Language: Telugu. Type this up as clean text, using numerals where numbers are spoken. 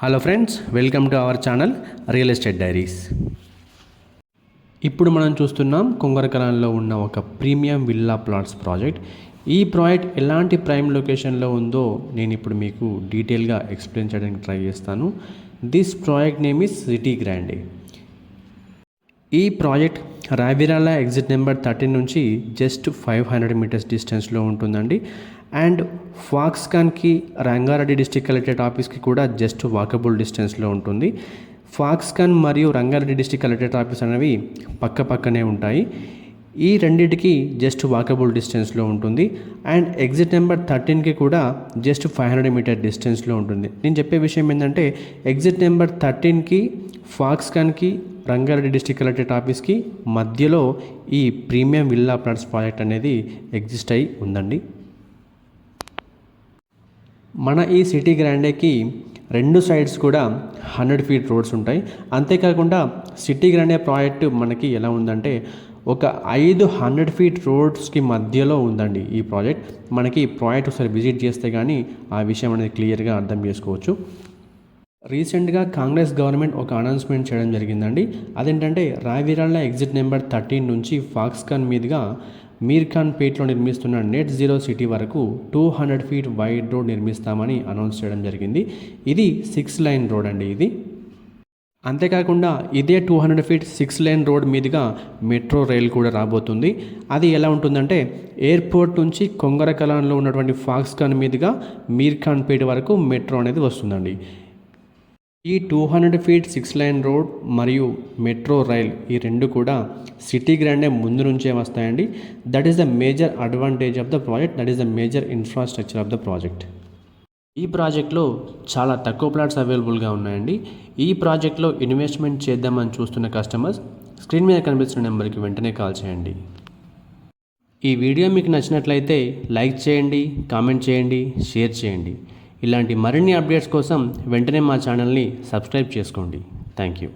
Hello friends, welcome to our channel real estate diaries. ఇప్పుడు మనం చూస్తున్నాం కొంగరకలాన్లో ఉన్న ఒక ప్రీమియం విల్లా ప్లాట్స్ ప్రాజెక్ట్. ఈ ప్రాజెక్ట్ ఎలాంటి ప్రైమ్ లొకేషన్లో ఉందో నేను ఇప్పుడు మీకు డీటెయిల్గా ఎక్స్ప్లెయిన్ చేయడానికి ట్రై చేస్తాను. This project name is city Grande. ఈ ప్రాజెక్ట్ రావిరాల ఎగ్జిట్ నెంబర్ 13 నుంచి జస్ట్ 500 మీటర్స్ డిస్టెన్స్లో ఉంటుందండి. అండ్ ఫాక్స్కాన్కి రంగారెడ్డి డిస్ట్రిక్ట్ కలెక్టరేట్ ఆఫీస్కి కూడా జస్ట్ వాకబుల్ డిస్టెన్స్లో ఉంటుంది. ఫాక్స్కాన్ మరియు రంగారెడ్డి డిస్ట్రిక్ట్ కలెక్టరేట్ ఆఫీస్ అనేవి పక్కనే ఉంటాయి. ఈ రెండింటికి జస్ట్ వాకబుల్ డిస్టెన్స్లో ఉంటుంది. అండ్ ఎగ్జిట్ నెంబర్ 13కి కూడా జస్ట్ 500 మీటర్ డిస్టెన్స్లో ఉంటుంది. నేను చెప్పే విషయం ఏంటంటే ఎగ్జిట్ నెంబర్ 13కి ఫాక్స్కాన్కి రంగారెడ్డి డిస్ట్రిక్ట్ కలెక్టరేట్ ఆఫీస్కి మధ్యలో ఈ ప్రీమియం విల్లా ప్లాట్స్ ప్రాజెక్ట్ అనేది ఎగ్జిస్ట్ అయి ఉందండి. మన ఈ సిటీ గ్రాండేకి రెండు సైడ్స్ కూడా 100 ఫీట్ రోడ్స్ ఉంటాయి. అంతేకాకుండా సిటీ గ్రాండే ప్రాజెక్టు మనకి ఎలా ఉందంటే ఒక 500 ఫీట్ రోడ్స్కి మధ్యలో ఉందండి ఈ ప్రాజెక్ట్. మనకి ఈ ప్రాజెక్ట్ ఒకసారి విజిట్ చేస్తే కానీ ఆ విషయం అనేది క్లియర్గా అర్థం చేసుకోవచ్చు. రీసెంట్గా కాంగ్రెస్ గవర్నమెంట్ ఒక అనౌన్స్మెంట్ చేయడం జరిగిందండి. అదేంటంటే రావిరాల ఎగ్జిట్ నెంబర్ 13 నుంచి ఫాక్స్కాన్ మీదుగా మీర్ఖాన్పేట్లో నిర్మిస్తున్న నెట్ జీరో సిటీ వరకు 200 ఫీట్ వైడ్ రోడ్ నిర్మిస్తామని అనౌన్స్ చేయడం జరిగింది. ఇది 6 లైన్ రోడ్ అండి ఇది. అంతేకాకుండా ఇదే 200 ఫీట్ 6 లైన్ రోడ్ మీదుగా మెట్రో రైల్ కూడా రాబోతుంది. అది ఎలా ఉంటుందంటే ఎయిర్పోర్ట్ నుంచి కొంగరకలాన్లో ఉన్నటువంటి ఫాక్స్కాన్ మీదుగా మీర్ఖాన్పేట వరకు మెట్రో అనేది వస్తుందండి. ఈ 200 ఫీట్ 6 లైన్ రోడ్ మరియు మెట్రో రైల్ ఈ రెండు కూడా సిటీ గ్రాండే ముందు నుంచే వస్తాయండి. That is the major advantage of the project. That is the major infrastructure of the project. ఈ ప్రాజెక్ట్లో చాలా తక్కువ ప్లాట్స్ అవైలబుల్గా ఉన్నాయండి. ఈ ప్రాజెక్ట్లో ఇన్వెస్ట్మెంట్ చేద్దామని చూస్తున్న కస్టమర్స్ స్క్రీన్ మీద కనిపిస్తున్న నెంబర్కి వెంటనే కాల్ చేయండి. ఈ వీడియో మీకు నచ్చినట్లయితే లైక్ చేయండి, కామెంట్ చేయండి, షేర్ చేయండి. ఇలాంటి మరిన్ని అప్డేట్స్ కోసం వెంటనే మా ఛానల్ని సబ్స్క్రైబ్ చేసుకోండి. Thank you.